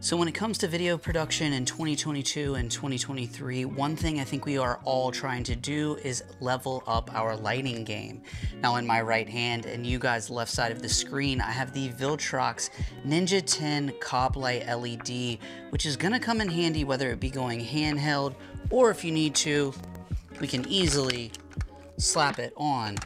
So when it comes to video production in 2022 and 2023, one thing I think we are all trying to do is level up our lighting game. Now in my right hand and you guys left side of the screen, I have the Viltrox Ninja 10 Cob Light LED, which is gonna come in handy whether it be going handheld or if you need to, we can easily slap it on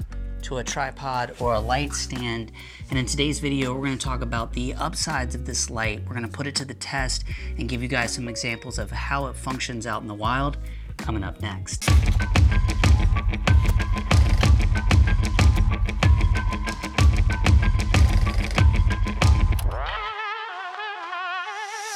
to a tripod or a light stand. And in today's video, we're going to talk about the upsides of this light. We're going to put it to the test and give you guys some examples of how it functions out in the wild coming up next.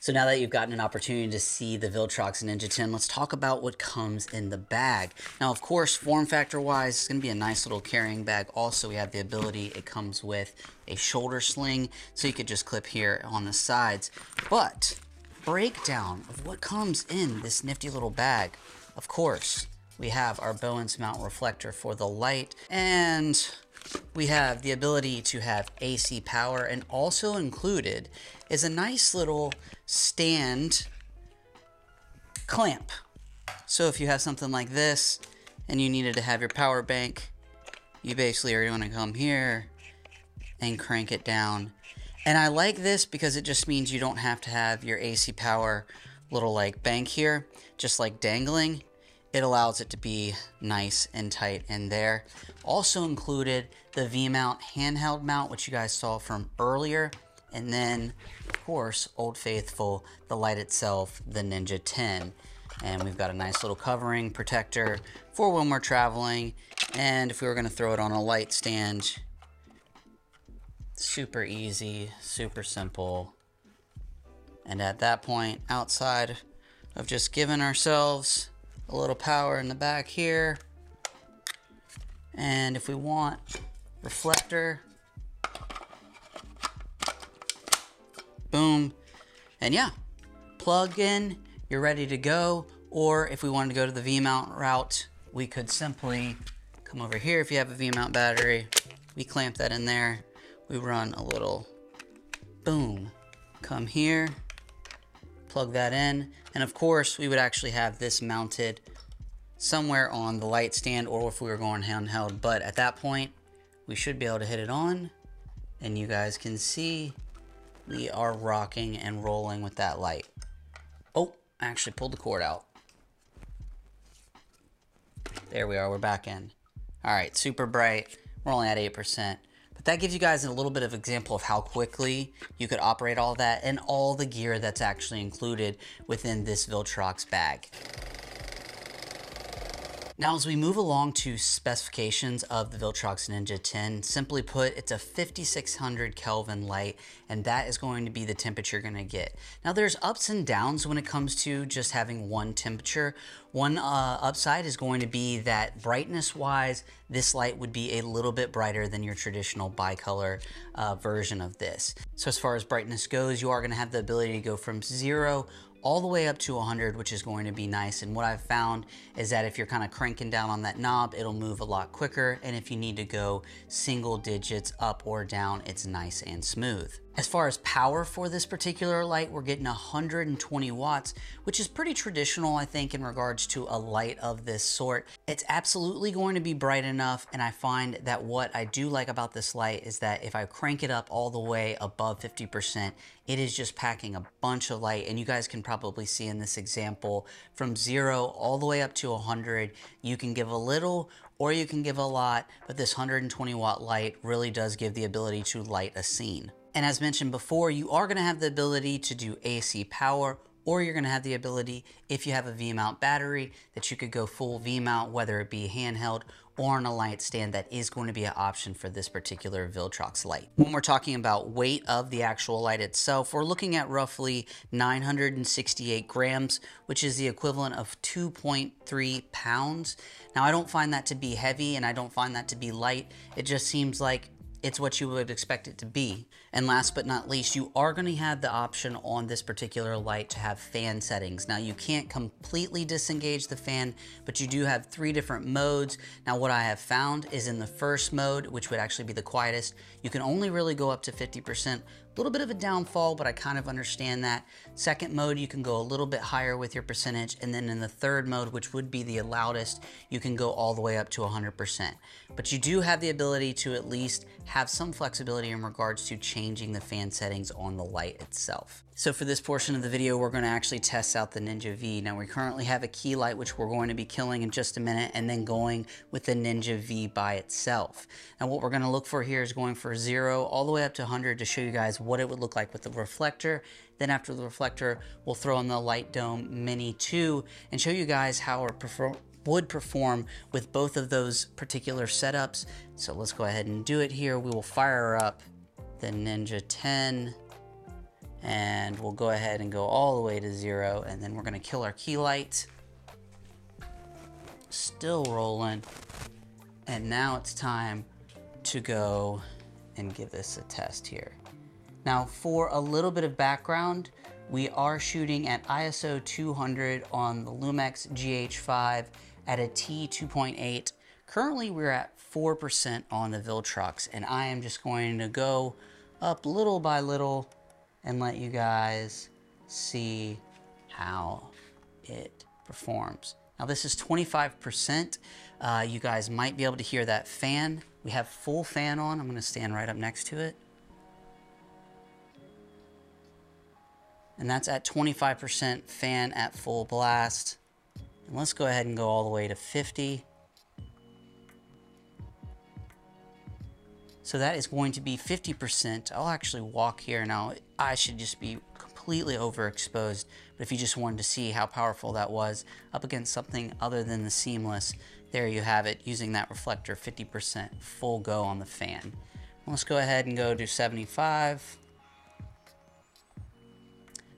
So now that you've gotten an opportunity to see the Viltrox Ninja 10, let's talk about what comes in the bag. Now, of course, form factor wise, it's gonna be a nice little carrying bag. Also, we have the ability, it comes with a shoulder sling, so you could just clip here on the sides. But breakdown of what comes in this nifty little bag. Of course, we have our Bowens mount reflector for the light, and we have the ability to have AC power, and also included is a nice little stand clamp. So if you have something like this and you needed to have your power bank, you basically are going to come here and crank it down. And I like this because it just means you don't have to have your AC power little like bank here, just like dangling. It allows it to be nice and tight in there. Also included the V-mount handheld mount, which you guys saw from earlier. And then, of course, Old Faithful, the light itself, the Ninja 10. And we've got a nice little covering protector for when we're traveling. And if we were going to throw it on a light stand, super easy, super simple. And at that point, outside of just giving ourselves a little power in the back here, and if we want reflector, boom, and yeah, plug in, you're ready to go. Or if we wanted to go to the V-mount route, we could simply come over here. If you have a V-mount battery, we clamp that in there, we run a little boom, come here, plug that in, and of course we would actually have this mounted somewhere on the light stand, or if we were going handheld. But at that point, we should be able to hit it on, and you guys can see we are rocking and rolling with that light. Oh, I actually pulled the cord out. There we are, we're back in. All right, super bright. We're only at 8%. But that gives you guys a little bit of example of how quickly you could operate all that and all the gear that's actually included within this Viltrox bag. Now, as we move along to specifications of the Viltrox Ninja 10, simply put, it's a 5600 Kelvin light, and that is going to be the temperature you're gonna get. Now, there's ups and downs when it comes to just having one temperature. One upside is going to be that brightness-wise, this light would be a little bit brighter than your traditional bicolor version of this. So as far as brightness goes, you are gonna have the ability to go from 0 all the way up to 100, which is going to be nice. And what I've found is that if you're kind of cranking down on that knob, it'll move a lot quicker. And if you need to go single digits up or down, it's nice and smooth. As far as power for this particular light, we're getting 120 watts, which is pretty traditional, I think, in regards to a light of this sort. It's absolutely going to be bright enough, and I find that what I do like about this light is that if I crank it up all the way above 50%, it is just packing a bunch of light. And you guys can probably see in this example, from 0 all the way up to 100, you can give a little or you can give a lot, but this 120 watt light really does give the ability to light a scene. And as mentioned before, you are gonna have the ability to do AC power, or you're gonna have the ability, if you have a V-mount battery, that you could go full V-mount, whether it be handheld or on a light stand. That is going to be an option for this particular Viltrox light. When we're talking about weight of the actual light itself, we're looking at roughly 968 grams, which is the equivalent of 2.3 pounds. Now, I don't find that to be heavy, and I don't find that to be light. It just seems like it's what you would expect it to be. And last but not least, you are going to have the option on this particular light to have fan settings. Now, you can't completely disengage the fan, but you do have 3 different modes. Now, what I have found is in the first mode, which would actually be the quietest, you can only really go up to 50%, little bit of a downfall, but I kind of understand that. Second mode, you can go a little bit higher with your percentage, and then in the third mode, which would be the loudest, you can go all the way up to 100%. But you do have the ability to at least have some flexibility in regards to changing the fan settings on the light itself. So for this portion of the video, we're going to actually test out the Ninja V. Now we currently have a key light, which we're going to be killing in just a minute, and then going with the Ninja V by itself. Now what we're going to look for here is going for 0 all the way up to 100 to show you guys what it would look like with the reflector. Then after the reflector, we'll throw in the Light Dome Mini 2 and show you guys how it would perform with both of those particular setups. So let's go ahead and do it here. We will fire up the Ninja 10 and we'll go ahead and go all the way to 0, and then we're going to kill our key light. Still rolling. And now it's time to go and give this a test here. Now for a little bit of background, we are shooting at ISO 200 on the Lumix GH5 at a T2.8. Currently we're at 4% on the Viltrox, and I am just going to go up little by little and let you guys see how it performs. Now this is 25%. You guys might be able to hear that fan. We have full fan on. I'm going to stand right up next to it. And that's at 25% fan at full blast. And let's go ahead and go all the way to 50. So that is going to be 50%. I'll actually walk here. Now, I should just be completely overexposed, but if you just wanted to see how powerful that was up against something other than the seamless, there you have it, using that reflector, 50% full go on the fan. Let's go ahead and go to 75.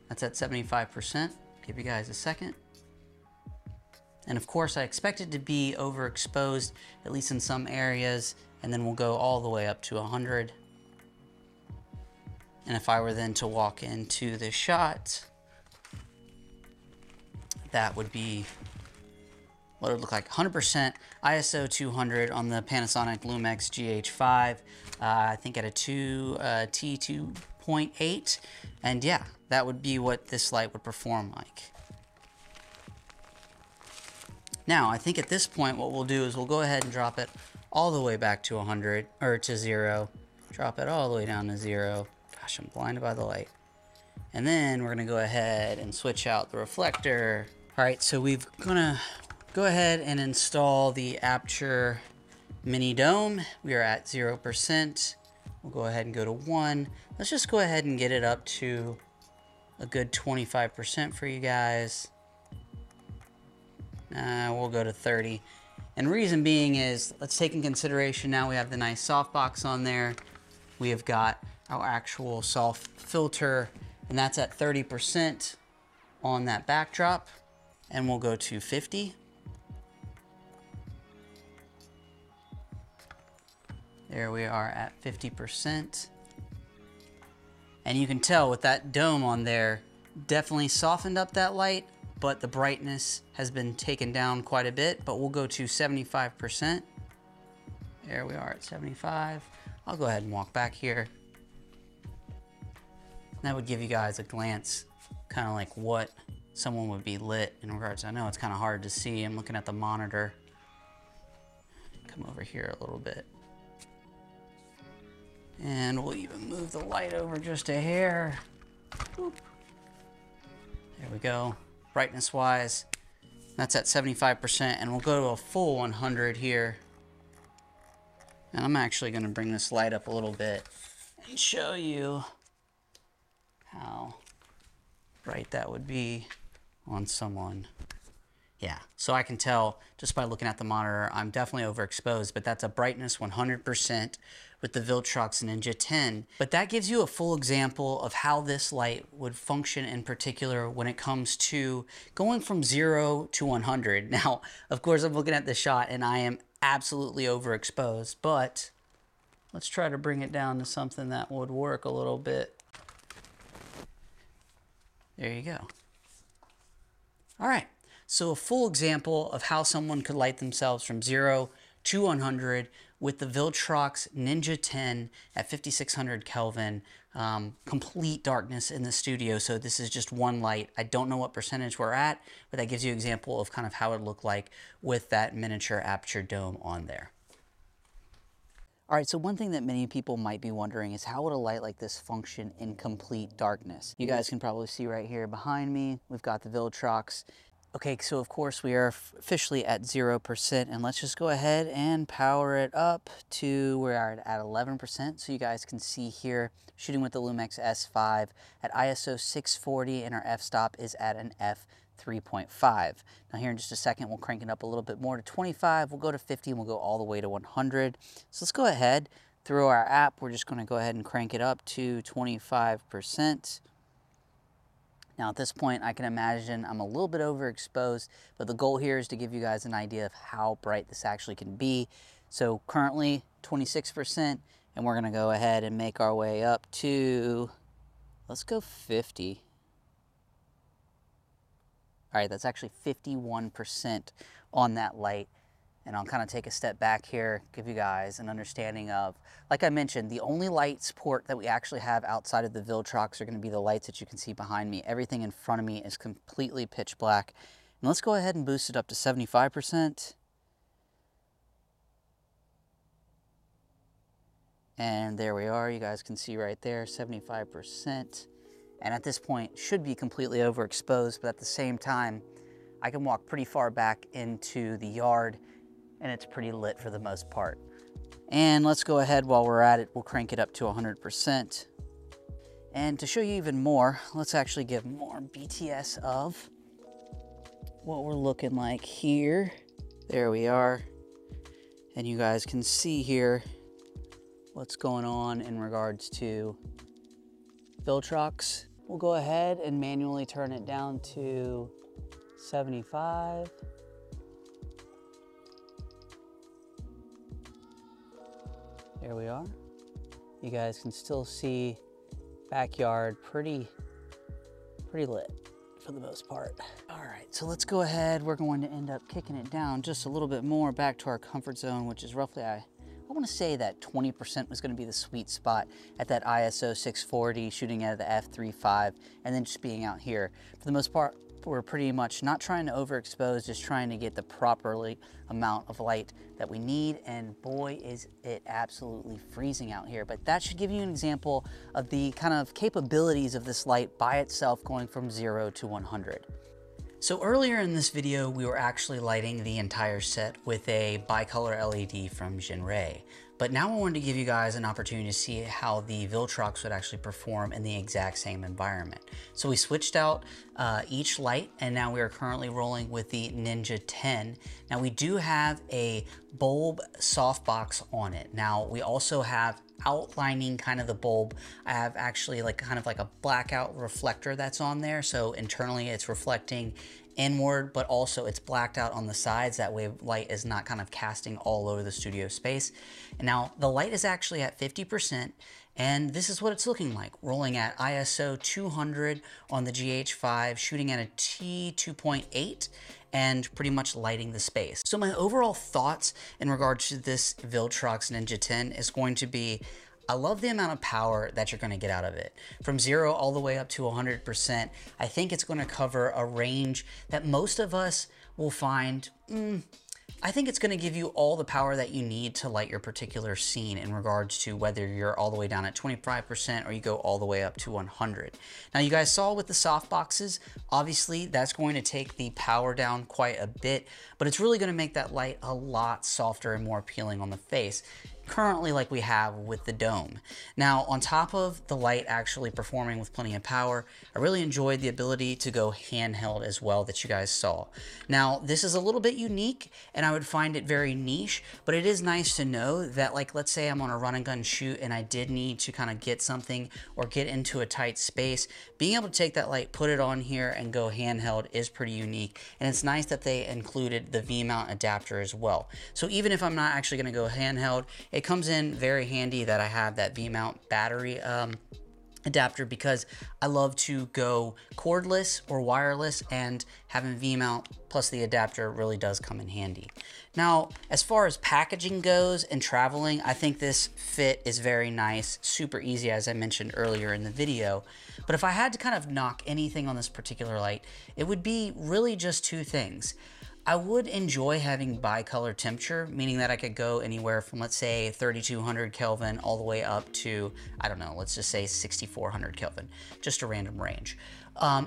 That's at 75%. Give you guys a second. And of course, I expect it to be overexposed, at least in some areas, and then we'll go all the way up to 100. And if I were then to walk into the shot, that would be what it would look like. 100% ISO 200 on the Panasonic Lumix GH5, I think at a T2.8. And yeah, that would be what this light would perform like. Now, I think at this point, what we'll do is we'll go ahead and drop it all the way back to 100, or to 0. Drop it all the way down to 0. Gosh, I'm blinded by the light. And then we're gonna go ahead and switch out the reflector. All right, so we're gonna go ahead and install the Aperture Mini Dome. We are at 0%. We'll go ahead and go to 1. Let's just go ahead and get it up to a good 25% for you guys. We'll go to 30. And reason being is, let's take in consideration now we have the nice softbox on there. We have got our actual soft filter, and that's at 30% on that backdrop. And we'll go to 50. There we are at 50%. And you can tell with that dome on there, definitely softened up that light, but the brightness has been taken down quite a bit. But we'll go to 75%. There we are at 75. I'll go ahead and walk back here. That would give you guys a glance, kind of like what someone would be lit in regards. I know it's kind of hard to see. I'm looking at the monitor. Come over here a little bit. And we'll even move the light over just a hair. Boop. There we go. Brightness wise, that's at 75%, and we'll go to a full 100 here. And I'm actually going to bring this light up a little bit and show you how bright that would be on someone. Yeah, so I can tell just by looking at the monitor, I'm definitely overexposed, but that's a brightness 100% with the Viltrox Ninja 10. But that gives you a full example of how this light would function in particular when it comes to going from 0 to 100. Now, of course, I'm looking at the shot and I am absolutely overexposed, but let's try to bring it down to something that would work a little bit. There you go. All right. So a full example of how someone could light themselves from 0 to 100 with the Viltrox Ninja 10 at 5600 Kelvin complete darkness in the studio. So this is just one light. I don't know what percentage we're at, but that gives you an example of kind of how it looked like with that miniature aperture dome on there. All right, so one thing that many people might be wondering is how would a light like this function in complete darkness? You guys can probably see right here behind me, we've got the Viltrox. Okay, so of course we are officially at 0%, and let's just go ahead and power it up to, we're at 11%. So you guys can see here, shooting with the Lumix S5 at ISO 640, and our f-stop is at an f3.5. Now here in just a second, we'll crank it up a little bit more to 25, we'll go to 50, and we'll go all the way to 100. So let's go ahead, through our app, we're just gonna go ahead and crank it up to 25%. Now at this point, I can imagine I'm a little bit overexposed, but the goal here is to give you guys an idea of how bright this actually can be. So currently 26%, and we're gonna go ahead and make our way up to, let's go 50. All right, that's actually 51% on that light. And I'll kind of take a step back here, give you guys an understanding of, like I mentioned, the only light support that we actually have outside of the Viltrox are going to be the lights that you can see behind me. Everything in front of me is completely pitch black. And let's go ahead and boost it up to 75%. And there we are. You guys can see right there, 75%. And at this point, should be completely overexposed, but at the same time, I can walk pretty far back into the yard and it's pretty lit for the most part. And let's go ahead, while we're at it, we'll crank it up to 100%. And to show you even more, let's actually give more BTS of what we're looking like here. There we are. And you guys can see here what's going on in regards to Viltrox. We'll go ahead and manually turn it down to 75. There we are. You guys can still see backyard pretty lit for the most part. All right, so let's go ahead. We're going to end up kicking it down just a little bit more back to our comfort zone, which is roughly, I want to say that 20% was going to be the sweet spot at that ISO 640, shooting out of the f3.5, and then just being out here. For the most part, we're pretty much not trying to overexpose, just trying to get the properly amount of light that we need, and boy is it absolutely freezing out here. But that should give you an example of the kind of capabilities of this light by itself going from 0 to 100. So earlier in this video, we were actually lighting the entire set with a bicolor LED from Jinray. But now I wanted to give you guys an opportunity to see how the Viltrox would actually perform in the exact same environment. So we switched out each light, and now we are currently rolling with the Ninja 10. Now we do have a bulb softbox on it. Now we also have outlining kind of the bulb. I have actually kind of like a blackout reflector that's on there. So internally it's reflecting inward, but also it's blacked out on the sides. That way light is not kind of casting all over the studio space. And now the light is actually at 50%. And this is what it's looking like, rolling at ISO 200 on the GH5, shooting at a T2.8, and pretty much lighting the space. So my overall thoughts in regards to this Viltrox Ninja 10 is going to be, I love the amount of power that you're going to get out of it. From 0 all the way up to 100%, I think it's going to cover a range that most of us will find, I think it's going to give you all the power that you need to light your particular scene in regards to whether you're all the way down at 25% or you go all the way up to 100. Now you guys saw with the soft boxes, obviously that's going to take the power down quite a bit, but it's really going to make that light a lot softer and more appealing on the face, currently like we have with the dome. Now on top of the light actually performing with plenty of power, I really enjoyed the ability to go handheld as well that you guys saw. Now this is a little bit unique and I would find it very niche, but it is nice to know that, like, let's say I'm on a run and gun shoot and I did need to kind of get something or get into a tight space, being able to take that light, put it on here and go handheld is pretty unique. And it's nice that they included the V-mount adapter as well. So even if I'm not actually going to go handheld, it comes in very handy that I have that V-mount battery adapter because I love to go cordless or wireless, and having V-mount plus the adapter really does come in handy. Now, as far as packaging goes and traveling, I think this fit is very nice, super easy as I mentioned earlier in the video. But if I had to kind of knock anything on this particular light, it would be really just two things. I would enjoy having bicolor temperature, meaning that I could go anywhere from, let's say, 3200 Kelvin all the way up to, I don't know, let's just say 6400 Kelvin, just a random range.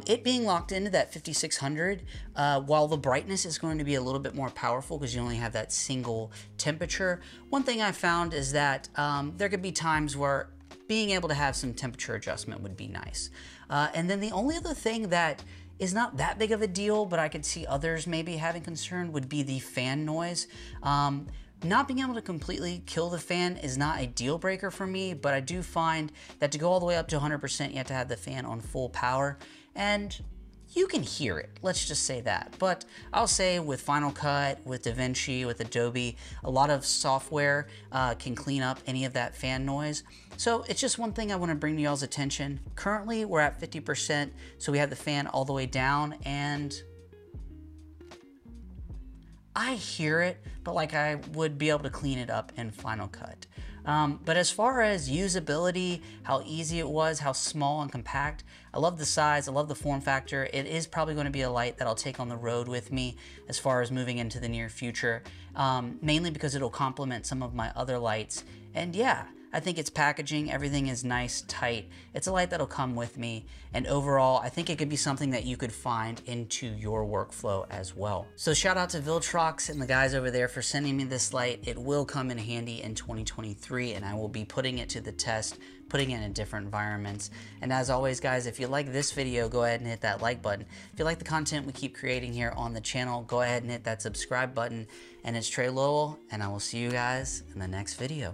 It being locked into that 5600, while the brightness is going to be a little bit more powerful because you only have that single temperature, one thing I found is that there could be times where being able to have some temperature adjustment would be nice. And then the only other thing that is not that big of a deal, but I could see others maybe having concern, would be the fan noise. Not being able to completely kill the fan is not a deal breaker for me, but I do find that to go all the way up to 100%, you have to have the fan on full power, and you can hear it, let's just say that. But I'll say with Final Cut, with DaVinci, with Adobe, a lot of software can clean up any of that fan noise. So it's just one thing I want to bring to y'all's attention. Currently, we're at 50%, so we have the fan all the way down, and I hear it, but like I would be able to clean it up in Final Cut. But as far as usability, how easy it was, how small and compact, I love the size, I love the form factor. It is probably going to be a light that I'll take on the road with me as far as moving into the near future, mainly because it'll complement some of my other lights. And yeah, I think its packaging, everything is nice, tight. It's a light that'll come with me. And overall, I think it could be something that you could find into your workflow as well. So shout out to Viltrox and the guys over there for sending me this light. It will come in handy in 2023, and I will be putting it to the test, putting it in different environments. And as always, guys, if you like this video, go ahead and hit that like button. If you like the content we keep creating here on the channel, go ahead and hit that subscribe button. And it's Trey Lowell, and I will see you guys in the next video.